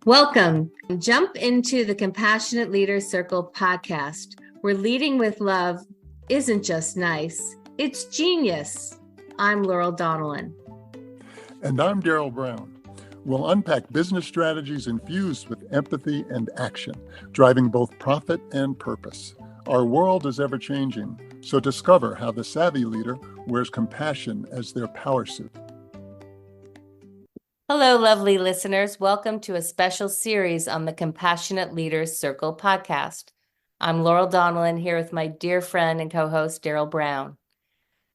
Welcome. Jump into the Compassionate Leaders Circle podcast, where leading with love isn't just nice, it's genius. I'm Laurel Donnellan. And I'm Darryl Brown. We'll unpack business strategies infused with empathy and action, driving both profit and purpose. Our world is ever-changing, so discover how the savvy leader wears compassion as their power suit. Hello, lovely listeners. Welcome to a special series on the Compassionate Leaders Circle podcast. I'm Laurel Donnellan here with my dear friend and co-host, Darryl Brown.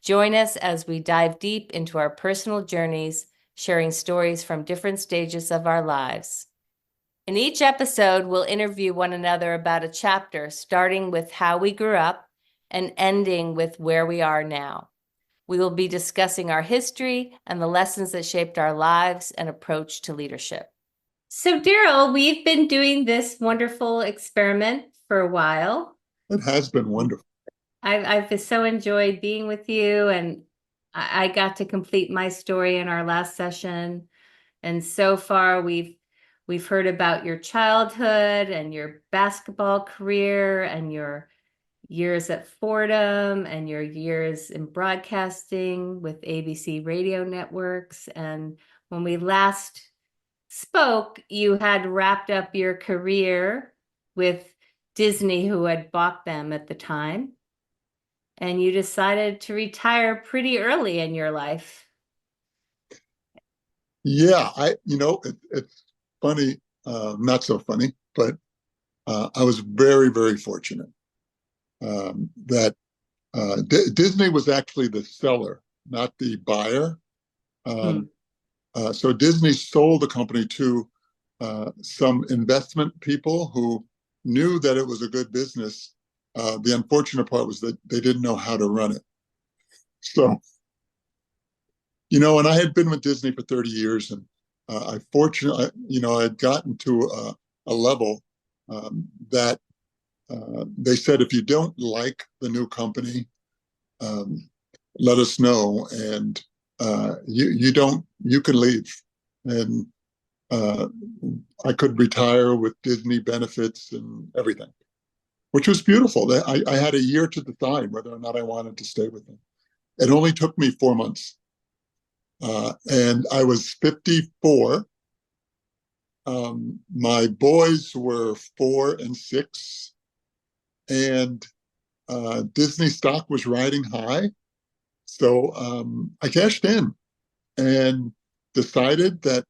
Join us as we dive deep into our personal journeys, sharing stories from different stages of our lives. In each episode, we'll interview one another about a chapter, starting with how we grew up and ending with where we are now. We will be discussing our history and the lessons that shaped our lives and approach to leadership. So, Darryl, we've been doing this wonderful experiment for a while. It has been wonderful. I've so enjoyed being with you, and I got to complete my story in our last session. And so far, we've heard about your childhood and your basketball career and your years at Fordham and your years in broadcasting with ABC radio networks. And when we last spoke, you had wrapped up your career with Disney, who had bought them at the time. And you decided to retire pretty early in your life. Yeah, it's funny, not so funny, but I was very, very fortunate. That Disney was actually the seller, not the buyer. So Disney sold the company to some investment people who knew that it was a good business. The unfortunate part was that they didn't know how to run it. So, and I had been with Disney for 30 years, and I had gotten to a level that they said, if you don't like the new company, let us know, and you can leave. And I could retire with Disney benefits and everything, which was beautiful. I had a year to decide whether or not I wanted to stay with them. It only took me 4 months. And I was 54. My boys were 4 and 6. And Disney stock was riding high. So I cashed in and decided that,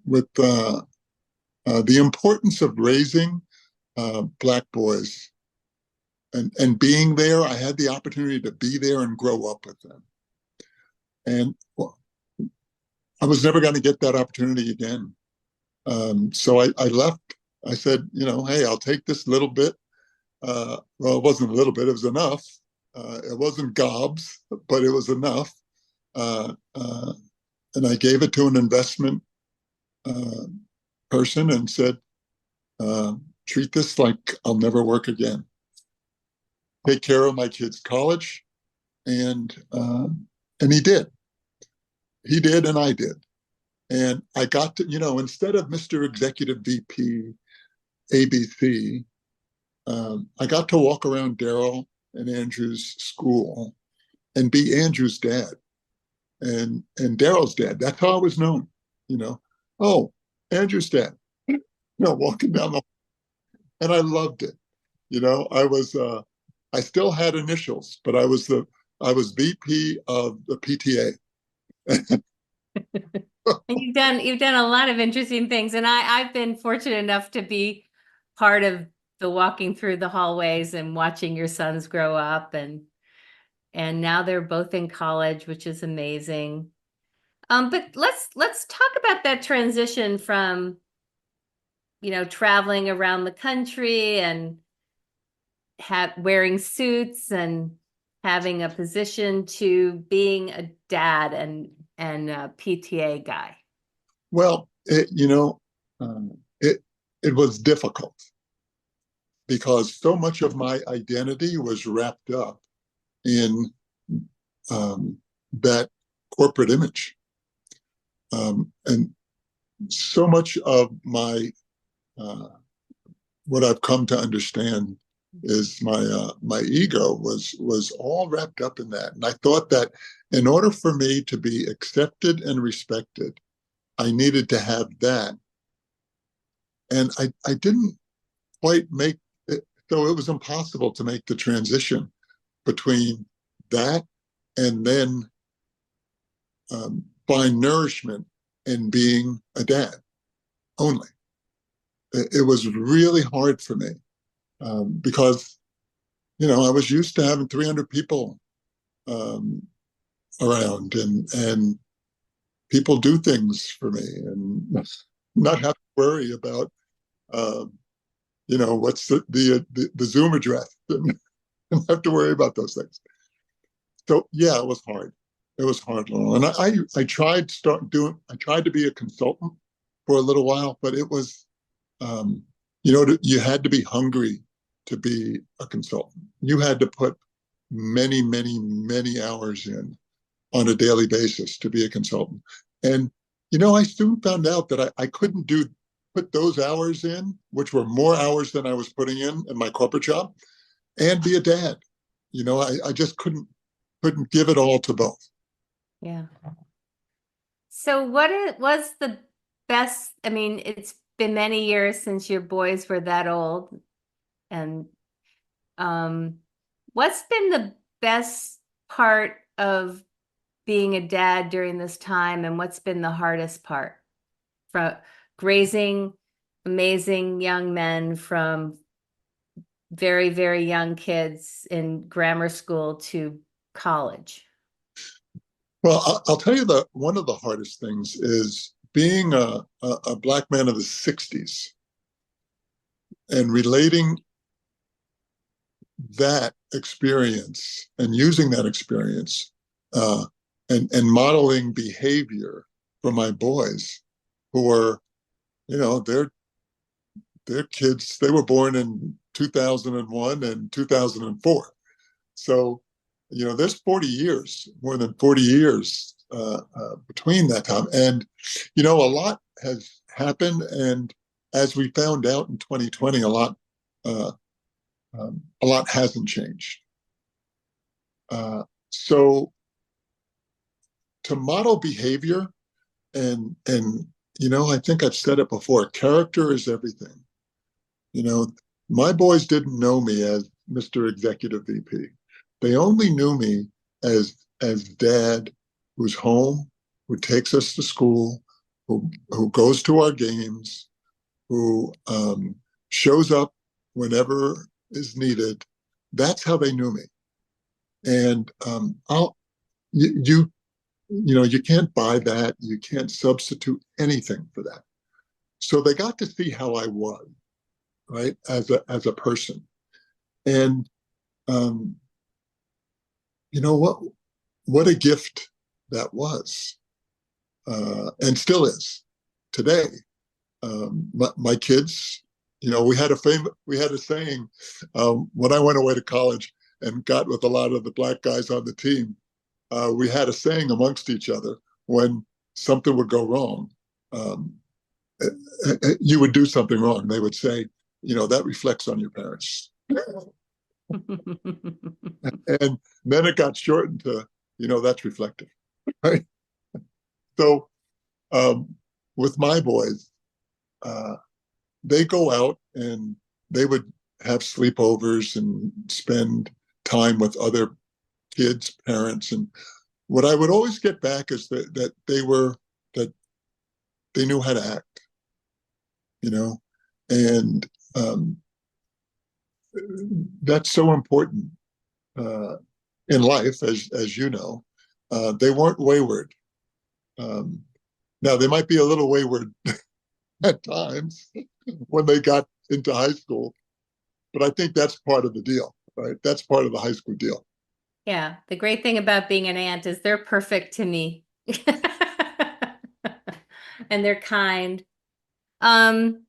with the importance of raising Black boys and being there, I had the opportunity to be there and grow up with them. And I was never going to get that opportunity again. So I left. I said, hey, I'll take this little bit. Well, it wasn't a little bit, it was enough. It wasn't gobs, but it was enough. And I gave it to an investment person and said, treat this like I'll never work again. Take care of my kids' college. And he did. He did, and I did. And I got to, instead of Mr. Executive VP, ABC, I got to walk around Darryl and Andrew's school and be Andrew's dad and Darryl's dad. That's how I was known, Oh, Andrew's dad, walking down the, and I loved it. I still had initials, but I was VP of the PTA. You've done a lot of interesting things, and I've been fortunate enough to be part of the walking through the hallways and watching your sons grow up, and now they're both in college, which is amazing. But let's talk about that transition from, traveling around the country and wearing suits and having a position to being a dad and a PTA guy. Well, it was difficult because so much of my identity was wrapped up in that corporate image. And so much of my uh, what I've come to understand is my ego was all wrapped up in that, and I thought that in order for me to be accepted and respected, I needed to have that, and I didn't quite make it, so it was impossible to make the transition between that and then find nourishment in being a dad only. It was really hard for me because I was used to having 300 people um, around, and people do things for me, and not have to worry about um, what's the Zoom address, and have to worry about those things. So yeah, it was hard. It was hard, and I tried to start doing. I tried to be a consultant for a little while, but it was um, you had to be hungry to be a consultant. You had to put many, many, many hours in on a daily basis to be a consultant. And I soon found out that I couldn't put those hours in, which were more hours than I was putting in my corporate job, and be a dad. I just couldn't give it all to both. Yeah. So was the best, I mean, it's been many years since your boys were that old. And what's been the best part of being a dad during this time, and what's been the hardest part from raising amazing young men from very, very young kids in grammar school to college? Well, I'll tell you that one of the hardest things is being a black man of the 60s and relating that experience and using that experience uh, and modeling behavior for my boys who are, they're kids. They were born in 2001 and 2004. So, there's 40 years, more than 40 years between that time. And, a lot has happened. And as we found out in 2020, uh, a lot hasn't changed. Uh, so to model behavior and I think I've said it before, character is everything. You know, my boys didn't know me as Mr. Executive VP. They only knew me as dad who's home, who takes us to school, who goes to our games, who shows up whenever is needed. That's how they knew me. And I'll you you can't buy that. You can't substitute anything for that. So they got to see how I was, right, as a person. And um, what a gift that was, and still is today. My kids, we had a saying when I went away to college and got with a lot of the black guys on the team. We had a saying amongst each other when something would go wrong. Um, you would do something wrong. They would say, that reflects on your parents. And then it got shortened to, that's reflective, right? So um, with my boys, uh, they go out and they would have sleepovers and spend time with other kids' parents. And what I would always get back is that they knew how to act, you know, and um, that's so important uh, in life, as you know. They weren't wayward. Um, Now they might be a little wayward at times when they got into high school, but I think that's part of the deal, right? That's part of the high school deal. Yeah, the great thing about being an aunt is they're perfect to me. And they're kind. Um,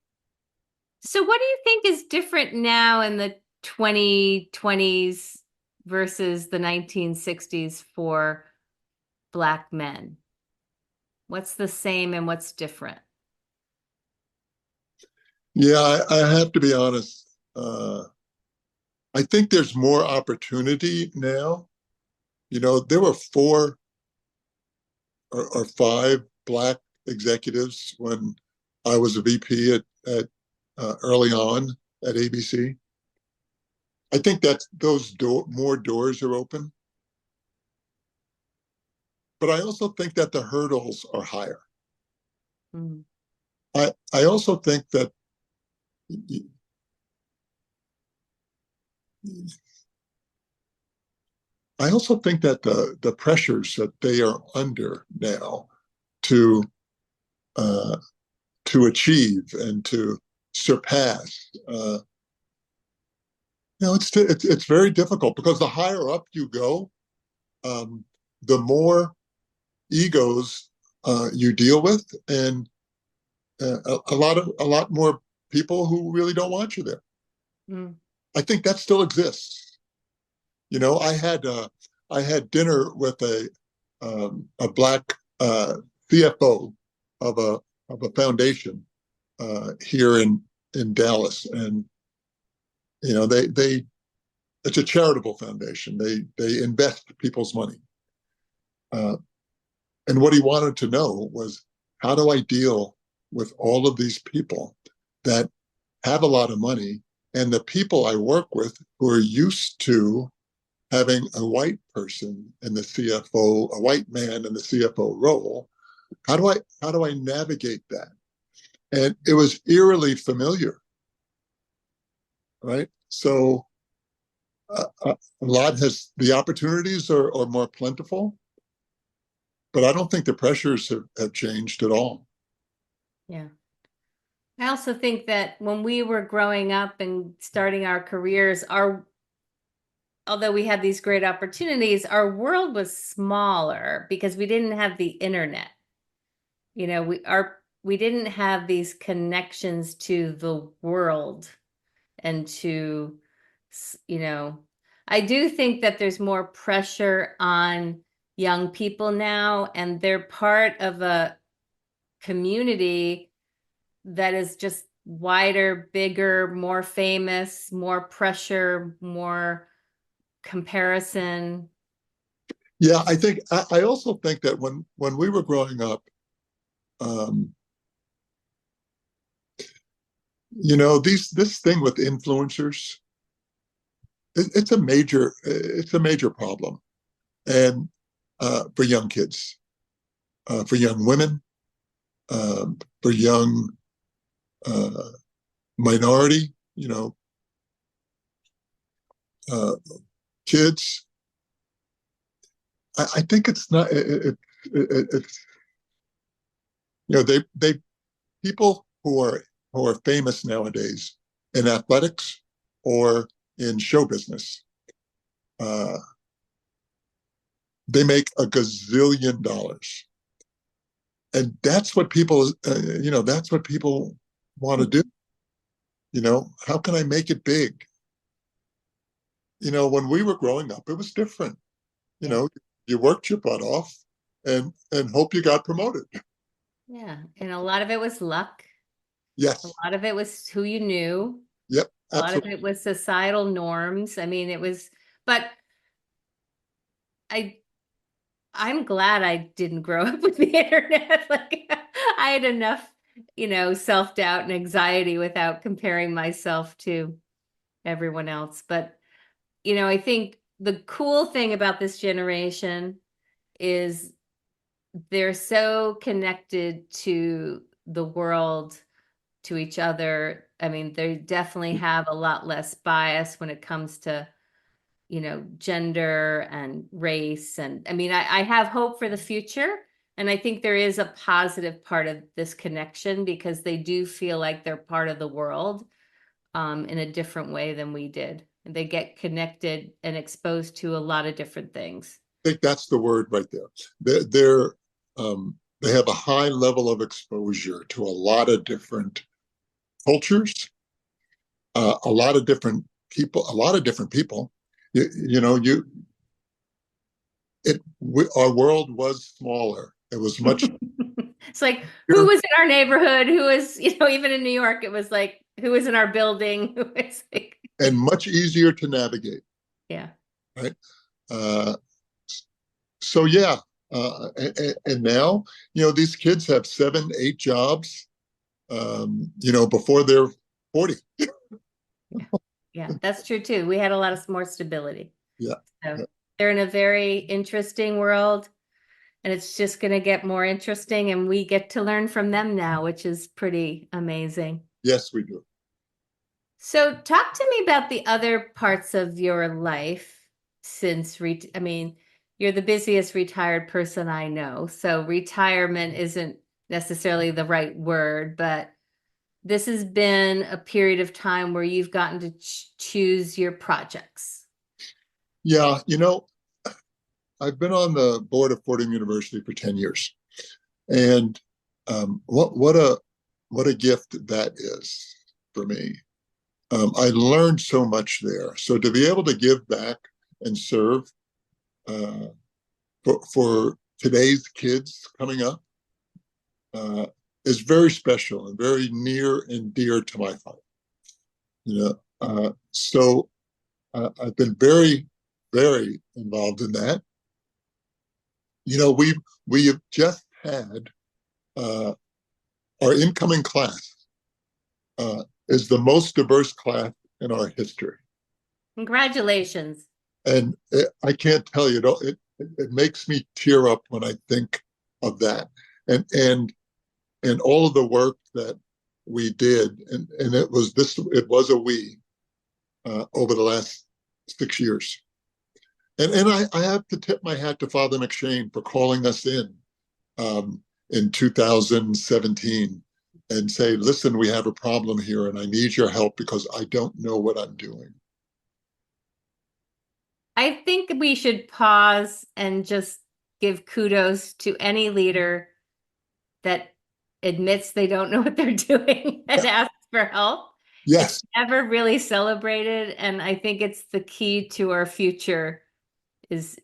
so what do you think is different now in the 2020s versus the 1960s for Black men? What's the same and what's different? Yeah, I have to be honest. I think there's more opportunity now. There were four or five Black executives when I was a VP at early on at ABC. I think that those more doors are open, but I also think that the hurdles are higher. Mm. I also think that the pressures that they are under now to uh, to achieve and to surpass, it's very difficult because the higher up you go, um, the more egos you deal with, and a lot more people who really don't want you there. Mm. I think that still exists. I had dinner with a Black CFO of a foundation here in Dallas, and they it's a charitable foundation. They invest people's money, uh, and what he wanted to know was, how do I deal with all of these people that have a lot of money, and the people I work with who are used to having a white person in the CFO, a white man in the CFO role. How do I navigate that? And it was eerily familiar, right? So a lot has the opportunities are more plentiful, but I don't think the pressures have changed at all. Yeah. I also think that when we were growing up and starting our careers, although we had these great opportunities, our world was smaller because we didn't have the internet. We didn't have these connections to the world and to, you know, I do think that there's more pressure on young people now, and they're part of a community that is just wider, bigger, more famous, more pressure, more comparison. Yeah, I also think that when we were growing up, um, this thing with influencers, it's a major problem, and for young kids, for young women, for young uh, minority, uh, kids. I think it's not. It's they people who are famous nowadays in athletics or in show business. Uh, they make a gazillion dollars, and that's what people want to do. How can I make it big? When we were growing up, it was different. You Yeah. know, you worked your butt off and hope you got promoted. Yeah. And a lot of it was luck. A Yes. lot of it was who you knew. Yep. A lot of Absolutely. it was societal norms. I mean, but I I'm glad I didn't grow up with the internet. Like I had enough, self-doubt and anxiety without comparing myself to everyone else. But, I think the cool thing about this generation is they're so connected to the world, to each other. I mean, they definitely have a lot less bias when it comes to gender and race. And I mean, I have hope for the future. And I think there is a positive part of this connection because they do feel like they're part of the world in a different way than we did. And they get connected and exposed to a lot of different things. I think that's the word right there. They have a high level of exposure to a lot of different cultures, a lot of different people, a lot of different people. You know, you it we, our world was smaller. It was much It's like, who bigger. was in our neighborhood? Who was, even in New York, it was like who is in our building, who is like, and much easier to navigate, yeah. right? Uh, so yeah, and now, these kids have 7, 8 jobs, before they're 40. Yeah, that's true too. We had a lot of more stability. Yeah. So they're in a very interesting world, and it's just going to get more interesting, and we get to learn from them now, which is pretty amazing. Yes, we do. So talk to me about the other parts of your life since I mean, you're the busiest retired person I know. So retirement isn't necessarily the right word, but this has been a period of time where you've gotten to choose your projects. Yeah, I've been on the board of Fordham University for 10 years. And what a gift that is for me. I learned so much there. So to be able to give back and serve uh, for today's kids coming up is very special and very near and dear to my heart. So I've been very, very involved in that. We have just had uh, our incoming class is the most diverse class in our history. Congratulations. And I can't tell you, it makes me tear up when I think of that. And all of the work that we did, and it was a we over the last 6 years. And I have to tip my hat to Father McShane for calling us in 2017 and say, listen, we have a problem here and I need your help because I don't know what I'm doing. I think we should pause and just give kudos to any leader that admits they don't know what they're doing and asks for help. Yes. It's never really celebrated, and I think it's the key to our future is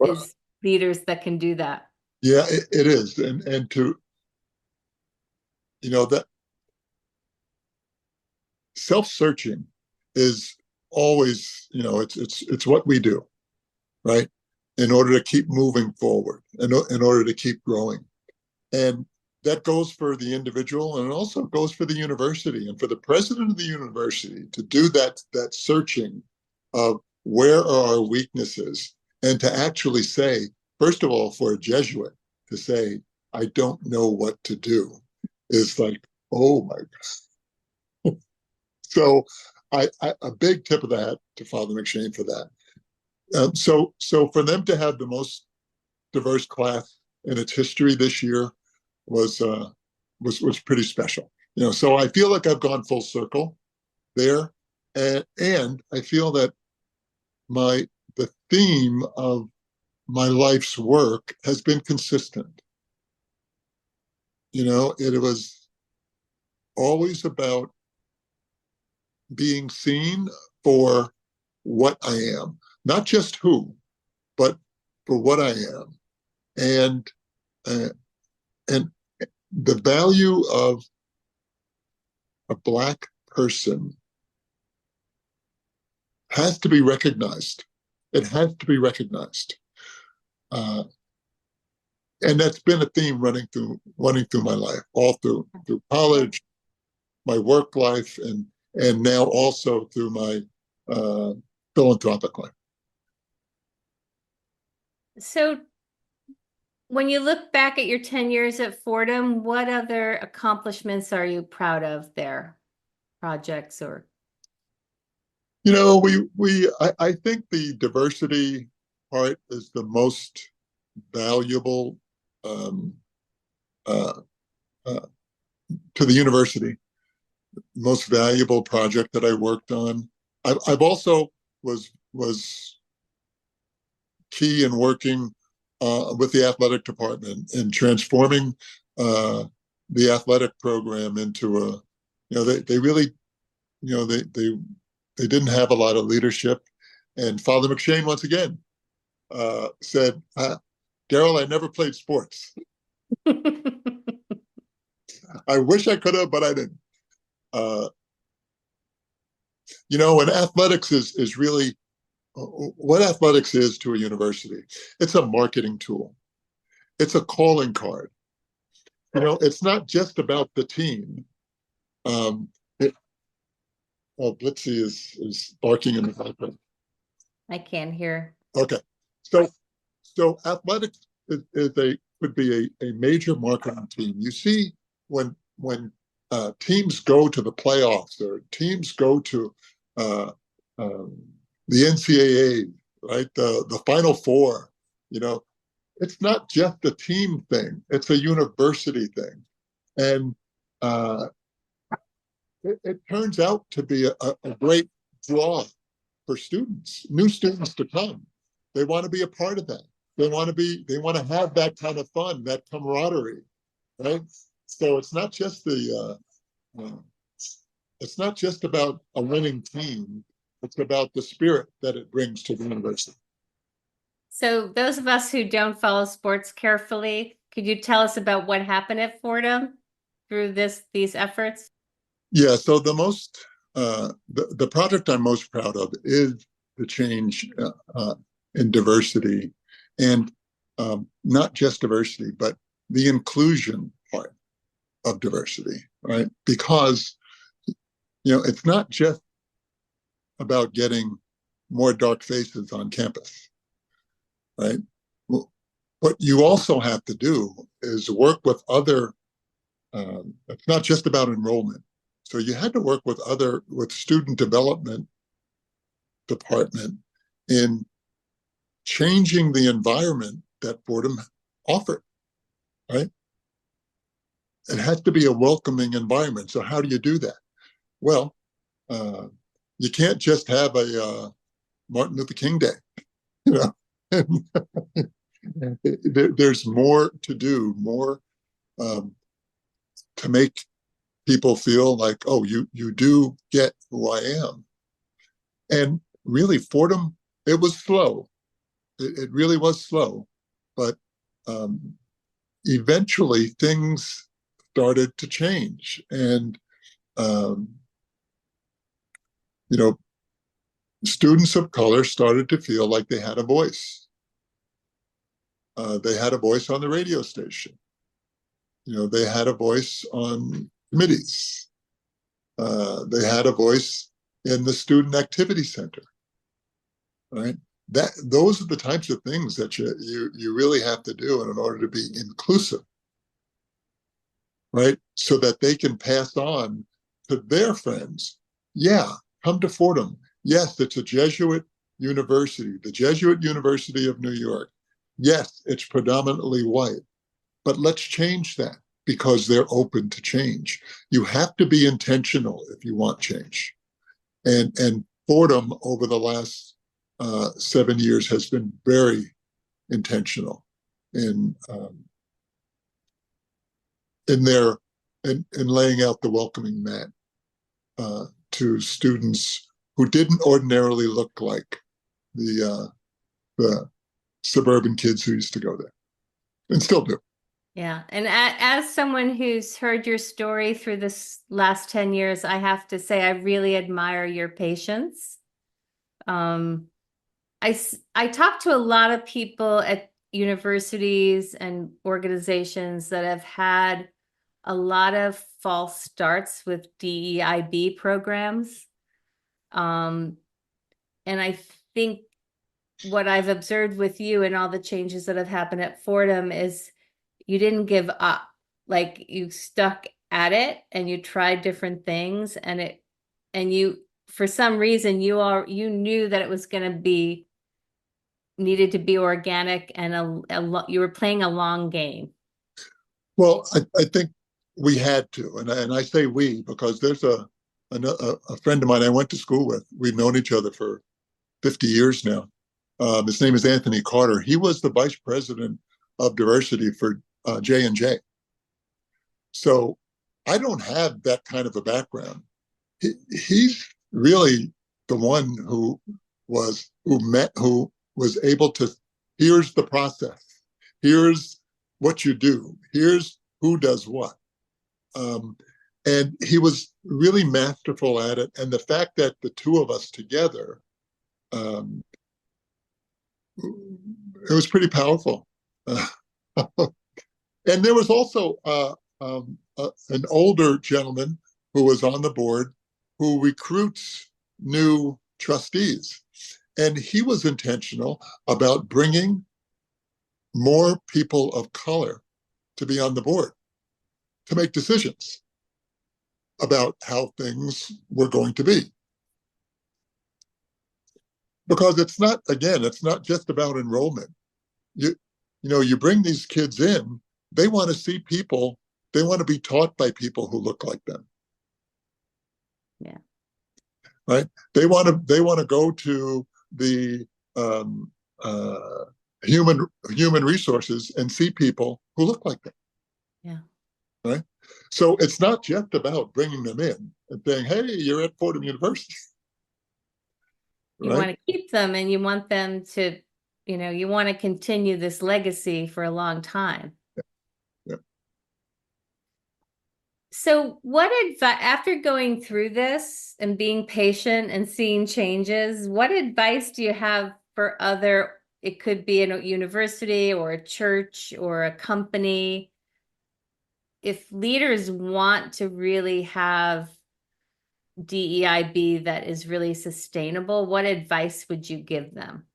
leaders that can do that. Yeah, it is. And to, that self-searching is always, it's what we do, right? In order to keep moving forward, in order to keep growing. And that goes for the individual, and it also goes for the university and for the president of the university to do that searching of where are our weaknesses, and to actually say, first of all, for a Jesuit to say, I don't know what to do, is like, oh my God. So a big tip of the hat to Father McShane for that. So for them to have the most diverse class in its history this year was pretty special. So I feel like I've gone full circle there, and I feel that the theme of my life's work has been consistent. It was always about being seen for what I am, not just who, but for what I am, and uh, and the value of a Black person has to be recognized. It has to be recognized, uh, and that's been a theme running through my life, all through college, my work life, and now also through my uh, philanthropic life. So when you look back at your 10 years at Fordham, what other accomplishments are you proud of there? Projects or? I think the diversity part is the most valuable um, uh, uh, to the university, most valuable project that I worked on. I've also was key in working with the athletic department and transforming the athletic program into they really, they didn't have a lot of leadership. And Father McShane, once again, said, Darryl, I never played sports. I wish I could have, but I didn't. And athletics is really what athletics is to a university. It's a marketing tool. It's a calling card. It's not just about the team. Um, it, Blitzy is barking in the background. I can't hear. Okay, so athletics could be a major marketing team. You see when teams go to the playoffs or teams go to uh, um, the NCAA, right? The Final Four. It's not just a team thing; it's a university thing, and uh, it turns out to be a great draw for students, new students to come. They want to be a part of that. They want to have that kind of fun, that camaraderie, right? So it's not just about a winning team. It's about the spirit that it brings to the university. So those of us who don't follow sports carefully, could you tell us about what happened at Fordham through these efforts? Yeah. So the project I'm most proud of is the change in diversity, and not just diversity, but the inclusion part of diversity, right? Because it's not just about getting more dark faces on campus, right? What you also have to do is work with other. It's not just about enrollment. So you had to work with student development department in changing the environment that Fordham offered, right? It has to be a welcoming environment. So how do you do that? Well, uh, you can't just have a Martin Luther King Day, you know. There's more to do, more um, to make people feel like, oh, you do get who I am. And really, Fordham, it was slow. It really was slow, but um, eventually things started to change, and um, you know, students of color started to feel like they had a voice. They had a voice on the radio station. They had a voice on committees. They had a voice in the student activity center. Right? Those are the types of things that you really have to do in order to be inclusive, right? So that they can pass on to their friends. Yeah, come to Fordham. Yes, it's a Jesuit university, the Jesuit University of New York. Yes, it's predominantly white, but let's change that because they're open to change. You have to be intentional if you want change. And Fordham over the last 7 years has been very intentional in their in laying out the welcoming mat to students who didn't ordinarily look like the suburban kids who used to go there and still do. Yeah. And as someone who's heard your story through this last 10 years, I have to say I really admire your patience. I talk to a lot of people at universities and organizations that have had a lot of false starts with DEIB programs. And I think what I've observed with you and all the changes that have happened at Fordham is you didn't give up. Like you stuck at it and you tried different things, and you, for some reason, you knew that it was going to be needed to be organic, and you were playing a long game. Well, I think we had to, and I say we because there's a friend of mine I went to school with. We've known each other for 50 years now. His name is Anthony Carter. He was the vice president of diversity for J&J. So I don't have that kind of a background. He's really the one who was able to, here's the process, here's what you do, here's who does what. And he was really masterful at it. And the fact that the two of us together, um, it was pretty powerful. And there was also an older gentleman who was on the board who recruits new trustees. And he was intentional about bringing more people of color to be on the board, to make decisions about how things were going to be. Because it's not, again, it's not just about enrollment. You bring these kids in, they want to see people, they want to be taught by people who look like them. Yeah. Right? They want to go to the human resources and see people who look like them. Yeah. Right? So it's not just about bringing them in and saying, "Hey, you're at Fordham University." You want to keep them, and you want them to, you want to continue this legacy for a long time. Yeah. So what advice, after going through this and being patient and seeing changes, what advice do you have for it could be in a university or a church or a company, if leaders want to really have DEIB that is really sustainable, what advice would you give them?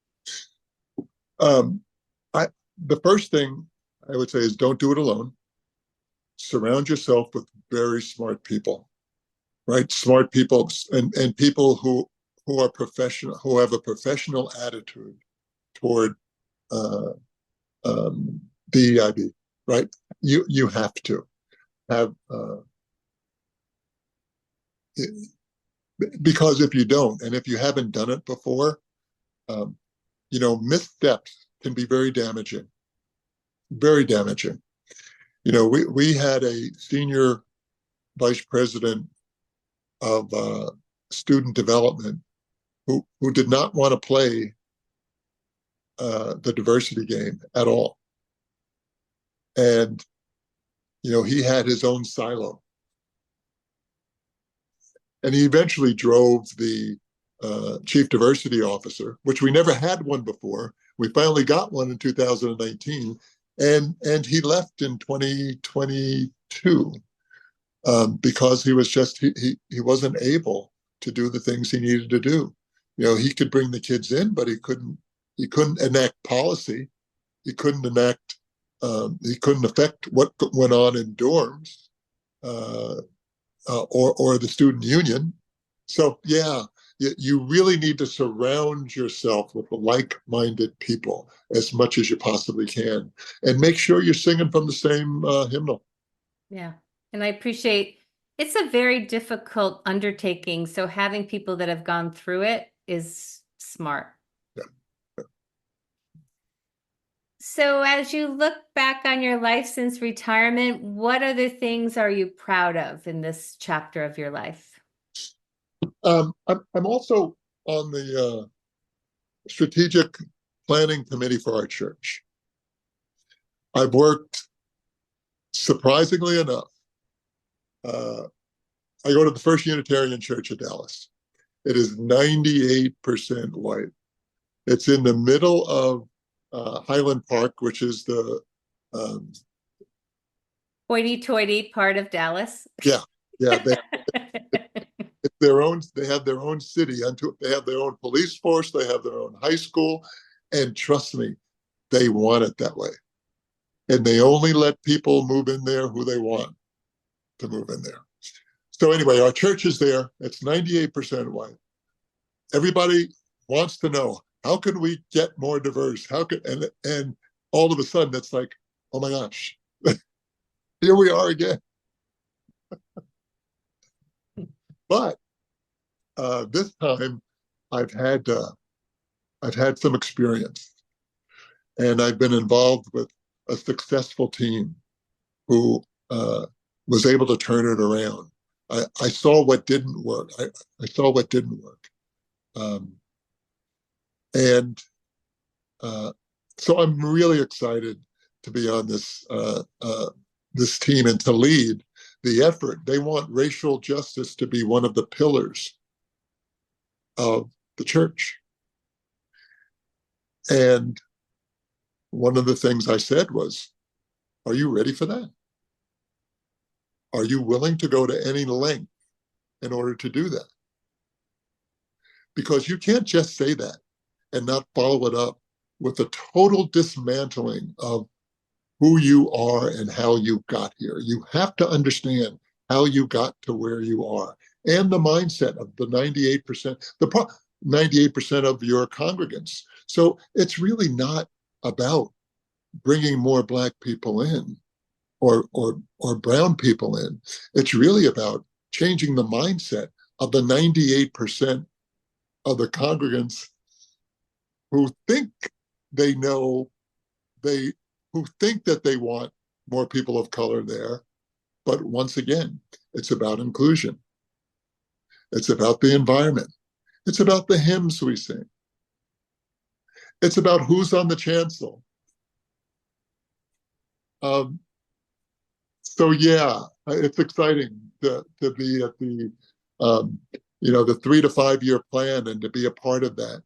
The first thing I would say is don't do it alone. Surround yourself with very smart people, right? Smart people and people who are professional, who have a professional attitude toward DEIB, right? You have to have because if you don't, and if you haven't done it before, missteps can be very damaging. Very damaging. We had a senior vice president of student development who did not want to play the diversity game at all. And, he had his own silo. And he eventually drove the chief diversity officer, which we never had one before. We finally got one in 2019. And he left in 2022 because he was just he wasn't able to do the things he needed to do. He could bring the kids in, but he couldn't enact policy. He couldn't affect what went on in dorms or the student union. So yeah, you really need to surround yourself with like-minded people as much as you possibly can, and make sure you're singing from the same hymnal. Yeah, and I appreciate it's a very difficult undertaking, so having people that have gone through it is smart. Yeah. So as you look back on your life since retirement, what other things are you proud of in this chapter of your life? I'm also on the strategic planning committee for our church. I've worked, surprisingly enough, I go to the First Unitarian Church of Dallas. It is 98% white. It's in the middle of Highland Park, which is the hoity-toity part of Dallas. Yeah. It's their own. They have their own city. They have their own police force. They have their own high school, and trust me, they want it that way. And they only let people move in there who they want to move in there. So anyway, our church is there. It's 98% white. Everybody wants to know, how can we get more diverse? And all of a sudden it's like, oh my gosh, here we are again. But this time I've had some experience, and I've been involved with a successful team who was able to turn it around. I saw what didn't work. I saw what didn't work. And so I'm really excited to be on this team and to lead, the effort. They want racial justice to be one of the pillars of the church. And one of the things I said was, are you ready for that? Are you willing to go to any length in order to do that? Because you can't just say that and not follow it up with a total dismantling of who you are and how you got here. You have to understand how you got to where you are and the mindset of the 98%, 98% of your congregants. So it's really not about bringing more Black people in or brown people in. It's really about changing the mindset of the 98% of the congregants who think they know, who think that they want more people of color there. But once again, it's about inclusion. It's about the environment. It's about the hymns we sing. It's about who's on the chancel. So yeah, it's exciting to be at the 3 to 5 year plan and to be a part of that.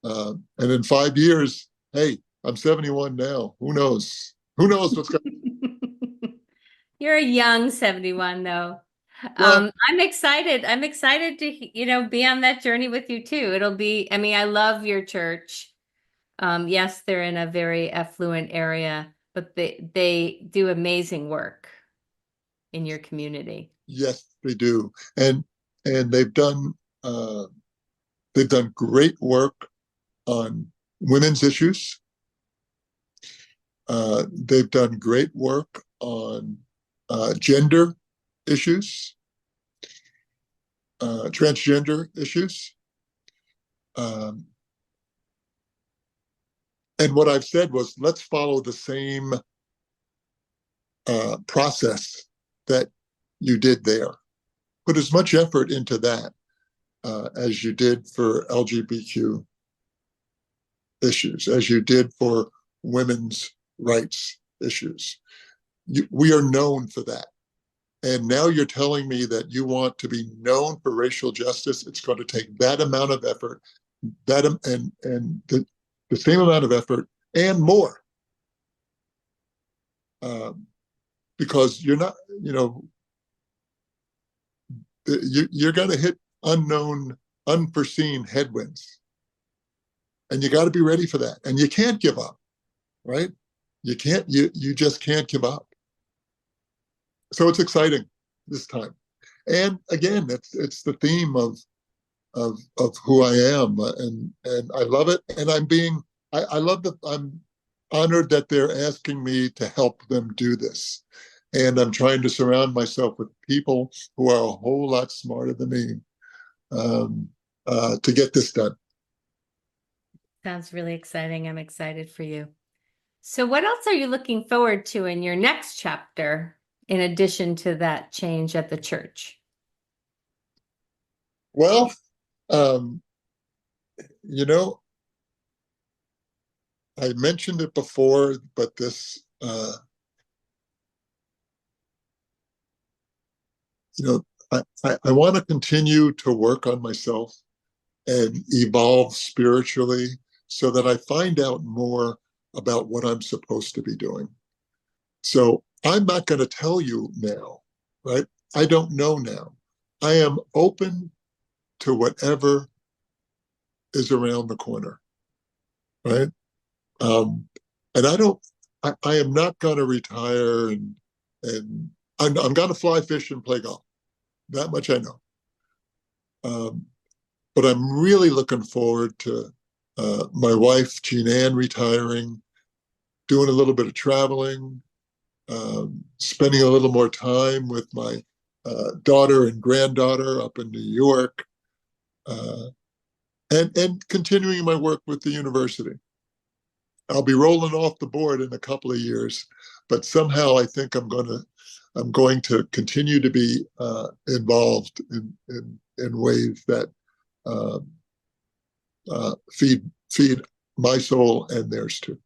And in 5 years, hey, I'm 71 now. Who knows? Who knows what's going to You're a young 71 though. well, I'm excited. I'm excited to, be on that journey with you too. I mean, I love your church. Yes, they're in a very affluent area, but they do amazing work in your community. yes, they do. And uh, they've done great work on women's issues. They've done great work on gender issues, transgender issues. Um, and what I've said was, let's follow the same process that you did there. Put as much effort into that as you did for LGBTQ issues, as you did for women's rights issues. We are known for that. And now you're telling me that you want to be known for racial justice. It's going to take that amount of effort, and the same amount of effort and more. Because you're not, you're going to hit unknown, unforeseen headwinds. And you got to be ready for that. And you can't give up, right? You just can't give up. So it's exciting this time. And again, it's the theme of who I am, and I love it. And I love that I'm honored that they're asking me to help them do this. And I'm trying to surround myself with people who are a whole lot smarter than me to get this done. Sounds really exciting. I'm excited for you. So what else are you looking forward to in your next chapter, in addition to that change at the church? Well, um, you know, I mentioned it before, but this, I want to continue to work on myself and evolve spiritually so that I find out more about what I'm supposed to be doing. So I'm not going to tell you now, right? I don't know now. I am open to whatever is around the corner, right? And I am not going to retire and I'm going to fly, fish, and play golf. That much I know. But I'm really looking forward to my wife, Jean Ann, retiring, doing a little bit of traveling, spending a little more time with my daughter and granddaughter up in New York, and continuing my work with the university. I'll be rolling off the board in a couple of years, but somehow I think I'm going to continue to be involved in ways that feed my soul and theirs too.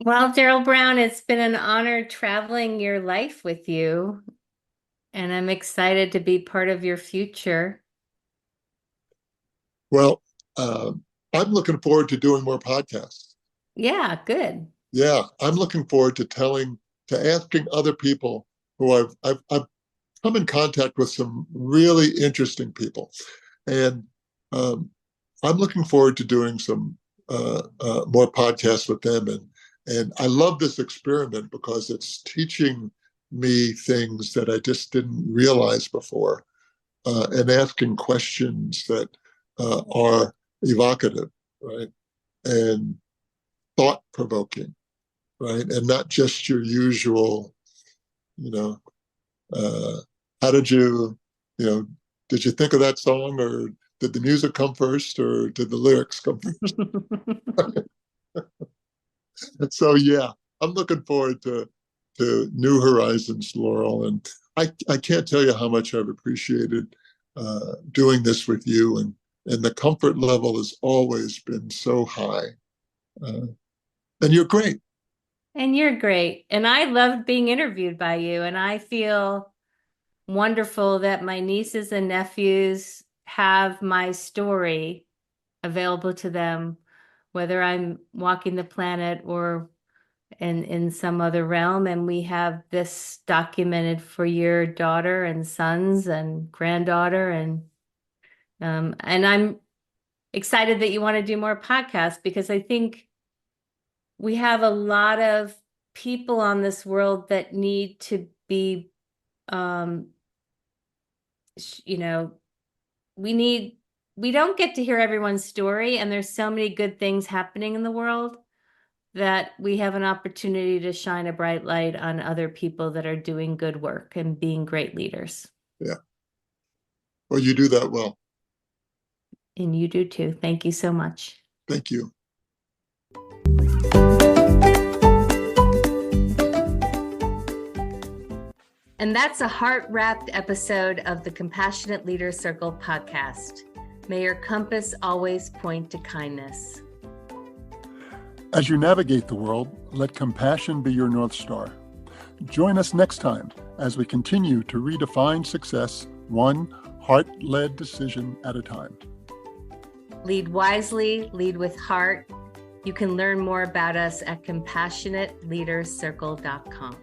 Well, Darryl Brown, it's been an honor traveling your life with you, and I'm excited to be part of your future. Well, I'm looking forward to doing more podcasts. Yeah, good. Yeah, I'm looking forward to asking other people who I've come in contact with some really interesting people, and um, I'm looking forward to doing some more podcasts with them. And I love this experiment because it's teaching me things that I just didn't realize before, and asking questions that are evocative, right, and thought provoking, right, and not just your usual, you know, uh, how did you know, did you think of that song, or did the music come first, or did the lyrics come first? So yeah, I'm looking forward to new horizons, Laurel, and I can't tell you how much I've appreciated doing this with you, and the comfort level has always been so high, uh, and you're great. And you're great. And I loved being interviewed by you, and I feel wonderful that my nieces and nephews have my story available to them, whether I'm walking the planet or in some other realm. And we have this documented for your daughter and sons and granddaughter. And I'm excited that you want to do more podcasts because I think we have a lot of people on this world that need to be, um, you know, we need, we don't get to hear everyone's story, and there's so many good things happening in the world that we have an opportunity to shine a bright light on other people that are doing good work and being great leaders. Yeah, well, you do that well. And you do too. Thank you so much. Thank you. And that's a heart-wrapped episode of the Compassionate Leader Circle podcast. May your compass always point to kindness. As you navigate the world, let compassion be your North Star. Join us next time as we continue to redefine success, one heart-led decision at a time. Lead wisely, lead with heart. You can learn more about us at compassionateleadercircle.com.